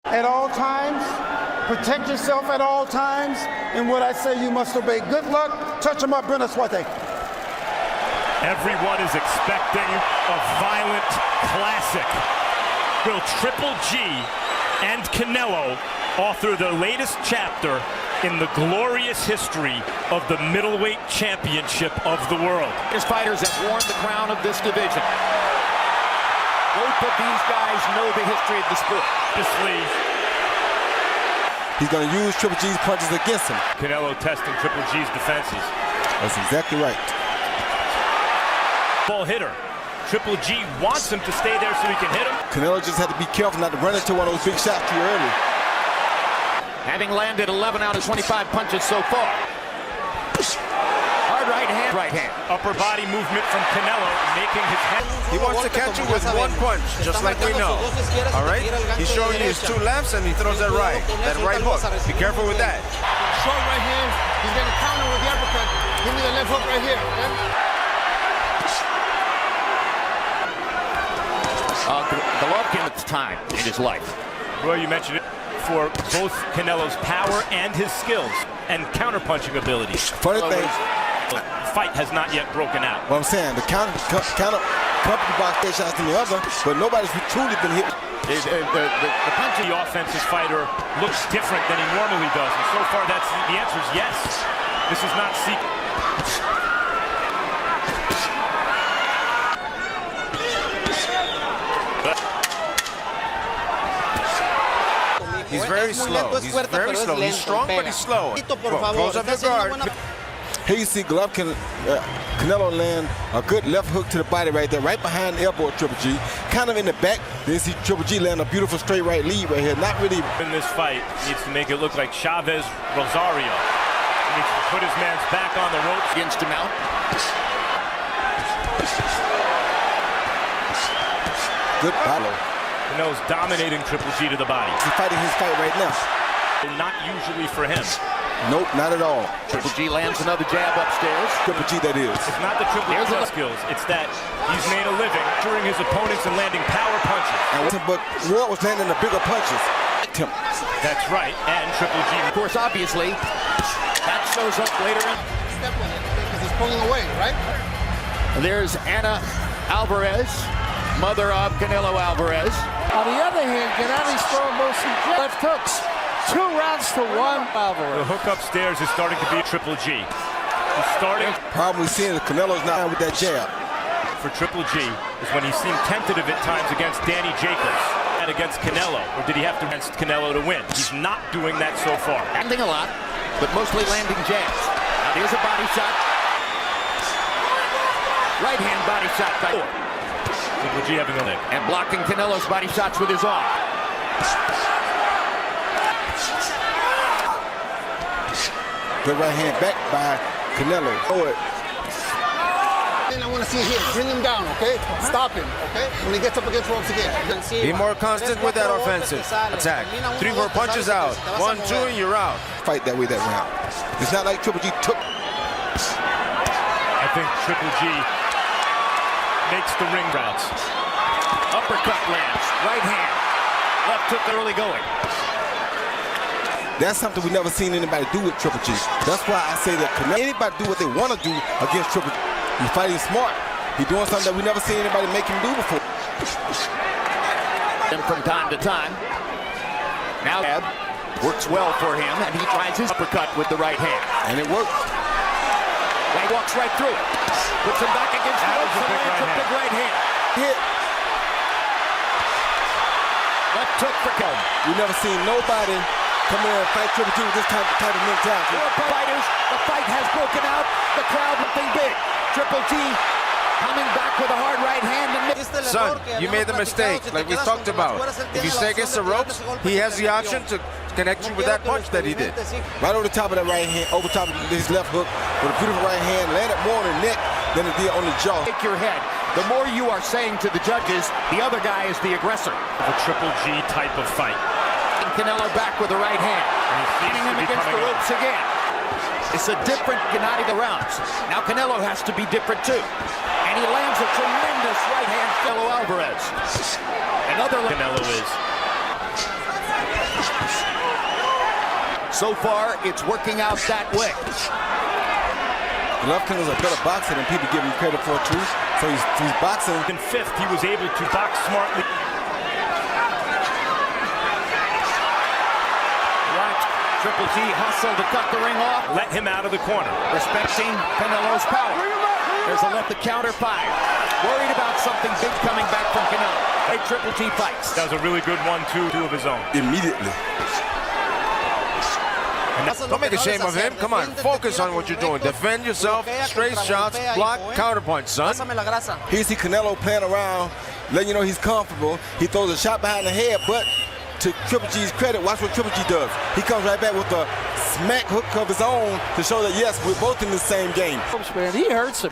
At all times, protect yourself at all times, and what I say you must obey. Good luck. Touch him up, Brenda Swate. Everyone is expecting a violent classic. Will Triple G and Canelo author the latest chapter in the glorious history of the middleweight championship of the world? His fighters have worn the crown of this division. Both of these guys know the history of the sport. He's going to use Triple G's punches against him. Canelo testing Triple G's defenses. That's exactly right. Ball hitter. Triple G wants him to stay there so he can hit him. Canelo just had to be careful not to run into one of those big shots too early. Having landed 11 out of 25 punches so far. Hard right hand. Upper body movement from Canelo, making his head. He wants to catch you with one punch, just like we know. All right? He's showing you his two lefts and he throws that right hook. Be careful with that. Short right hand. He's going to counter with the uppercut. Give me the left hook right here. Golovkin at the time in his life. Well, you mentioned it for both Canelo's power and his skills and counterpunching abilities. Funny thing, the fight has not yet broken out. Well, I'm saying the counter company box their shots than the other, but nobody's truly been hit. The punch of the offensive fighter looks different than he normally does, and so far that's the answer is yes. This is not secret. He's very slow. He's very slow. He's strong, but he's slow. Close up your guard. Here you see Golovkin, Canelo land a good left hook to the body right there, right behind the elbow of Triple G. Kind of in the back, then you see Triple G land a beautiful straight right lead right here. Not really. In this fight, needs to make it look like Chavez Rosario. He needs to put his man's back on the ropes. Against him out. Good battle. Canelo's dominating Triple G to the body. He's fighting his fight right now. Not usually for him. Nope, not at all. Triple G lands another jab upstairs. Triple G, that is. It's not the Triple G skills. It's that he's made a living during his opponents and landing power punches. But Ward was landing the bigger punches. That's right, and Triple G. Of course, obviously, that shows up later in. Step on it because he's pulling away, right? There's Ana Alvarez, mother of Canelo Alvarez. On the other hand, Gennadi's throwing most left hooks. 2 rounds to 1, Alvarez. The hook upstairs is starting to be Triple G. He's starting. Problem we see is Canelo's not with that jab. For Triple G is when he seemed tentative at times against Danny Jacobs and against Canelo, or did he have to against Canelo to win? He's not doing that so far. Landing a lot, but mostly landing jabs. Now here's a body shot. Right hand body shot by Triple G having a leg. and blocking Canelo's body shots with his arm. Good right hand back by Canelo. And I want to see it here. Bring him down, okay? Stop him, okay? When he gets up against ropes again. Be more constant with that offensive attack. 3 more punches out. 1, 2, and you're out. Fight that way that round. It's not like Triple G took. I think Triple G makes the ring routes. Uppercut lands, right hand. Left hook early going. That's something we never seen anybody do with Triple G. That's why I say that anybody do what they want to do against Triple G. He's fighting smart. He's doing something that we never seen anybody make him do before. And from time to time. Now works well for him, and he tries his uppercut with the right hand. And it worked. He walks right through it. Puts him back against the ropes and lands a big right hand. Hit. Left hook for Kelvin. We never seen nobody come in and fight Triple G with this type of mentality. Four fighters, the fight has broken out. The crowd looking big. Triple G coming back with a hard right hand. Son, you made the mistake, like we talked about. If you stay against the ropes, he has the option to connect you with that punch that he did. Right over the top of that right hand, over top of his left hook, with a beautiful right hand, landed more on the neck than it did on the jaw. Take your head. The more you are saying to the judges, the other guy is the aggressor. A Triple G type of fight. And Canelo back with the right hand. Hitting him against the ropes again. It's a different Gennady the rounds. Now Canelo has to be different too. And he lands a tremendous right hand, Canelo Alvarez. Another Canelo is So far, it's working out that way. Golovkin is a better boxer than people give him credit for, too. So he's boxing. In fifth, he was able to box smartly. Watch Triple G hustle to cut the ring off. Let him out of the corner. Respecting Canelo's power. There's a left to counter 5. Worried about something big coming back from Canelo. Hey, Triple G fights. That was a really good 1-2 of his own. Immediately. Don't make a shame of him. Come on, focus on what you're doing. Defend yourself, straight shots, block, counterpunch, son. Here you see Canelo playing around, letting you know he's comfortable. He throws a shot behind the head, but to Triple G's credit, watch what Triple G does. He comes right back with a smack hook of his own to show that, yes, we're both in the same game. Man, he hurts him.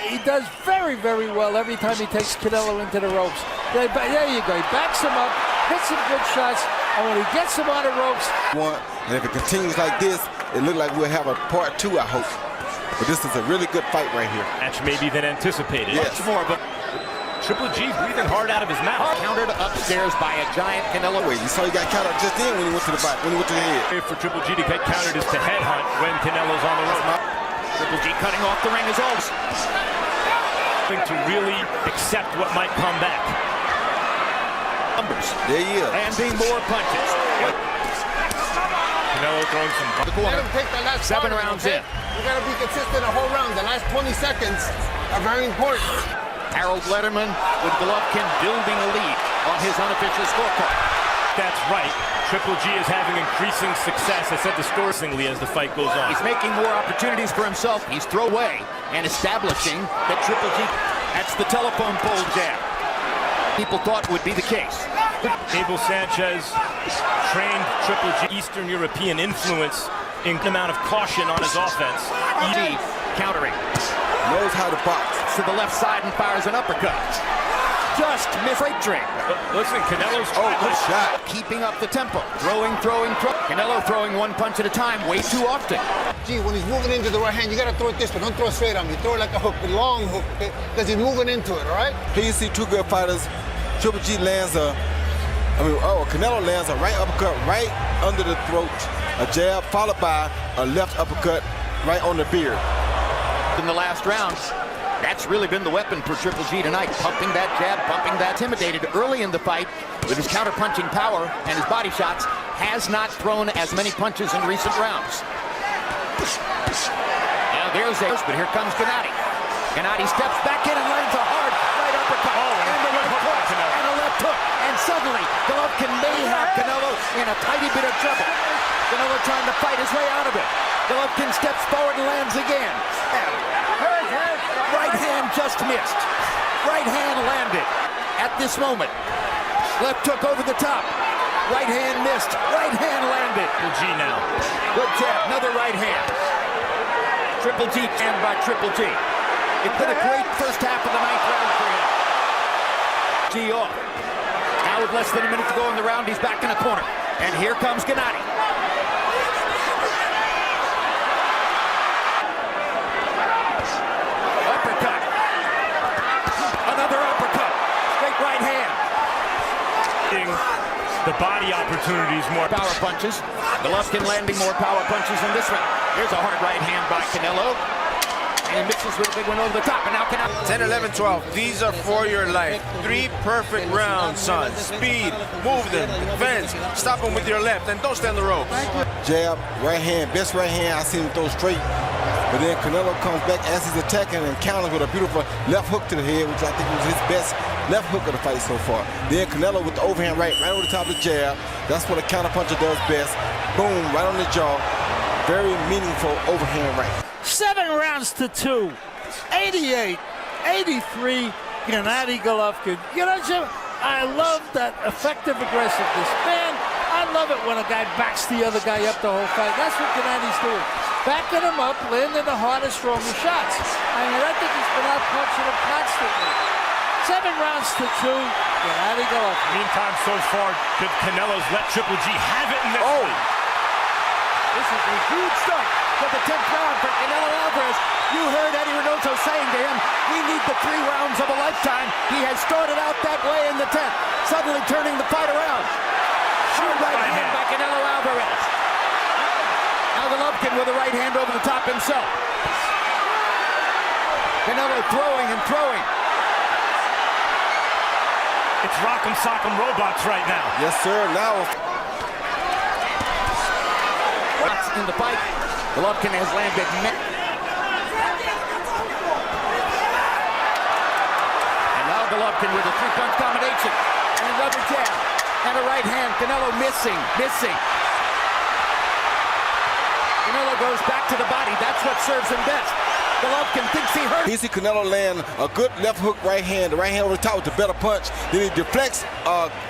He does very, very well every time he takes Canelo into the ropes. There you go. He backs him up, hits some good shots, and when he gets him on the ropes. And if it continues like this, it looks like we'll have a part 2, I hope. But this is a really good fight right here. Match maybe than anticipated. Yes. Much more, but Triple G breathing hard out of his mouth. countered upstairs by a giant Canelo. Wait, you saw he got countered just then when he went to the back, when he went to the head. For Triple G to get countered is to headhunt when Canelo's on the rope. Triple G cutting off the ring as always. To really accept what might come back. Numbers. There he is. Landing more punches. Canelo throwing some. The corner. Take the last 7 part of it, rounds okay? in. You gotta be consistent the whole round. The last 20 seconds are very important. Harold Letterman with Golovkin building a lead on his unofficial scorecard. That's right. Triple G is having increasing success. I said distortingly as the fight goes on. He's making more opportunities for himself. He's throwaway and establishing that Triple G. That's the telephone pole jab. People thought would be the case. Abel Sanchez trained Triple G. Eastern European influence in an amount of caution on his offense. ED countering. Knows how to box. To the left side and fires an uppercut. Just missed freight train. Listen, Canelo's Good shot. Keeping up the tempo. Throwing. Canelo throwing one punch at a time way too often. Gee, when he's moving into the right hand, you gotta throw it this way. Don't throw it straight on me. Throw it like a hook, a long hook, okay? Because he's moving into it, all right? Here you see 2 good fighters. Triple G lands Canelo lands a right uppercut right under the throat. A jab followed by a left uppercut right on the beard. In the last round, that's really been the weapon for Triple G tonight. Pumping that jab, pumping that. Intimidated early in the fight with his counter-punching power and his body shots. Has not thrown as many punches in recent rounds. Now there's but here comes Gennady. Gennady steps back in and lands a hard right uppercut. And the left hook, and a left hook. And suddenly, Golovkin may have Canelo in a tiny bit of trouble. Canelo trying to fight his way out of it. Golovkin steps forward and lands again. Right hand just missed. Right hand landed at this moment. Left hook over the top. Right hand missed. Right hand landed. Triple G now. Good jab. Another right hand. Triple G and by Triple G. It's been a great first half of the 9th round for him. G off. Now with less than a minute to go in the round, he's back in the corner. And here comes Gennady. Uppercut. Another uppercut. Straight right hand. The body opportunities more. Power punches. Golovkin landing more power punches in this one. Here's a hard right hand by Canelo. And he mixes with a big one over the top. And now Canelo. 10, 11, 12. These are for your life. 3 perfect rounds, son. Speed, move them, defense, stop them with your left, and don't stand the ropes. Jab, right hand, best right hand. I seen him throw straight. But then Canelo comes back as he's attacking and counters with a beautiful left hook to the head, which I think was his best left hook of the fight so far. Then Canelo with the overhand right over the top of the jab. That's what a counterpuncher does best. Boom, right on the jaw. Very meaningful overhand right. 7 rounds to 2. 88, 83, Gennady Golovkin. You know, Jim, I love that effective aggressiveness. Man, I love it when a guy backs the other guy up the whole fight. That's what Gennady's doing. Backing him up, landing the hardest, strongest shots. I mean, I think he's been out punching him constantly. 7 rounds to 2, Gennady Golovkin. Meantime, so far, Canelo's let Triple G have it in this fight. This is a huge start for the 10th round for Canelo Alvarez. You heard Eddie Reynoso saying to him, we need the 3 rounds of a lifetime. He has started out that way in the 10th, suddenly turning the fight around. Hard right hand by Canelo Alvarez. Now Golovkin with a right hand over the top himself. Canelo throwing and throwing. It's Rock'em Sock'em Robots right now. Yes, sir. Now In the fight, Golovkin has landed. And now Golovkin with a three-punch combination. And another jab. And a right hand. Canelo missing. Canelo goes back to the body. That's what serves him best. Golovkin thinks he hurt. you see Canelo land a good left hook right hand. The right hand over the top with the better punch. Then he deflects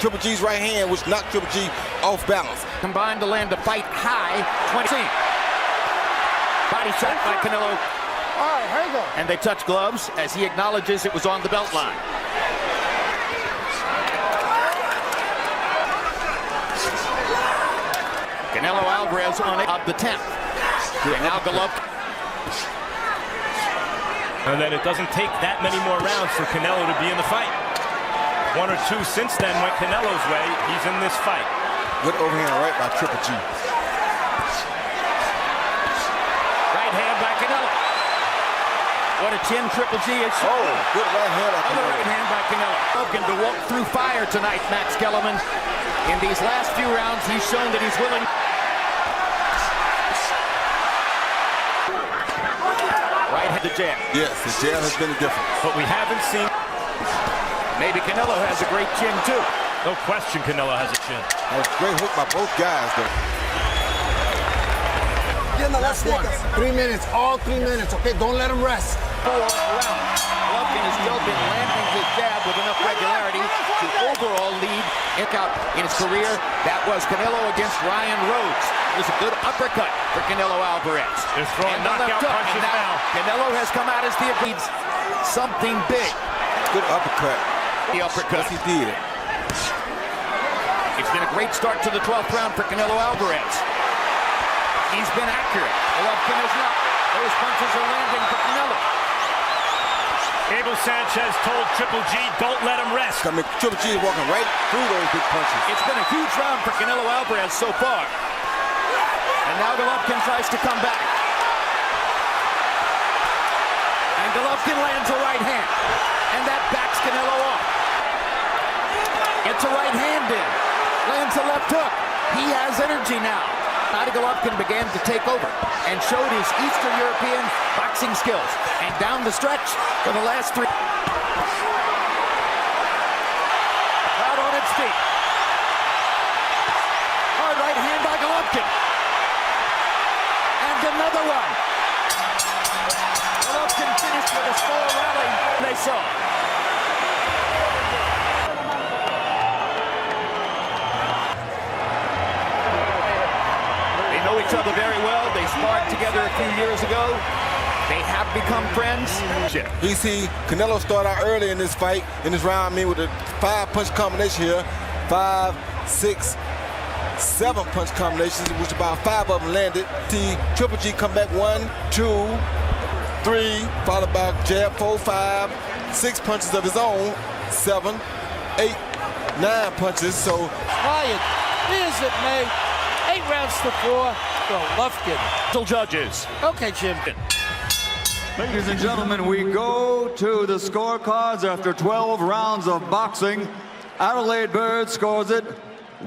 Triple G's right hand, which knocked Triple G off balance. Combined to land a fight high. 20. Body shot by Canelo. All right, here you go. And they touch gloves as he acknowledges it was on the belt line. Canelo Alvarez on it of the 10th. And now Golovkin. And then it doesn't take that many more rounds for Canelo to be in the fight. One or two since then went Canelo's way. He's in this fight. Good overhand right by Triple G. Right hand by Canelo. What a chin Triple G is showing. Oh, good right hand by Another Canelo. right hand by Canelo. Golovkin to walk through fire tonight, Max Kellerman. In these last few rounds, he's shown that he's willing. Right hand to jab. Yes, his jab has been the difference. But we haven't seen... Maybe Canelo has a great chin, too. No question Canelo has a chin. That was a great hook by both guys, though. Last one. 3 minutes, all 3 minutes, okay? Don't let him rest. 4 rounds. Golovkin has still been landing his jab with enough regularity to overall lead in his career. That was Canelo against Ryan Rhodes. It was a good uppercut for Canelo Alvarez. They're throwing And the knockout left hook. punches And now. Canelo has come out as the leads something big. Good uppercut. The uppercut. Yes, he did. It's been a great start to the 12th round for Canelo Alvarez. He's been accurate. Golovkin is not. Those punches are landing for Canelo. Abel Sanchez told Triple G, don't let him rest. I mean, Triple G is walking right through those big punches. It's been a huge round for Canelo Alvarez so far. And now Golovkin tries to come back. And Golovkin lands a right hand. And that backs Canelo off. Gets a right hand in. Lands a left hook. He has energy now. Golovkin began to take over and showed his Eastern European boxing skills. And down the stretch for the last 3. Crowd on its feet. Hard right hand by Golovkin. And another one. Golovkin finished with a slow rally. They saw. Each other very well. They sparred together a few years ago. They have become friends. You see, Canelo started out early in this fight, in this round, with a 5-punch combination here. 5, 6, 7-punch combinations, which about 5 of them landed. See, Triple G come back 1, 2, 3, followed by jab 4, 5, 6 punches of his own. 7, 8, 9 punches. So Quiet. Is it, mate? 8 rounds to 4. Golovkin. Still judges. Okay, Jim. Ladies and gentlemen, we go to the scorecards after 12 rounds of boxing. Adelaide Bird scores it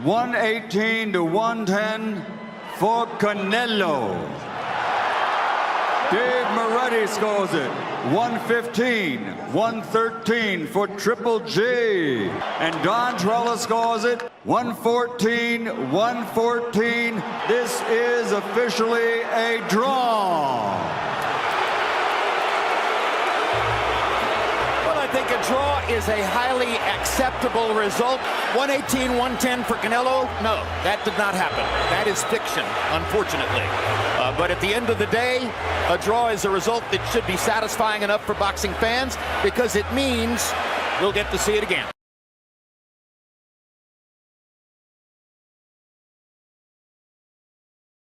118 to 110 for Canelo. Dave Moretti scores it 115-113 for Triple G. And Don Trella scores it 114-114. This is officially a draw. Well, I think a draw is a highly acceptable result. 118-110 for Canelo? No, that did not happen. That is fiction, unfortunately. But at the end of the day, a draw is a result that should be satisfying enough for boxing fans because it means we'll get to see it again.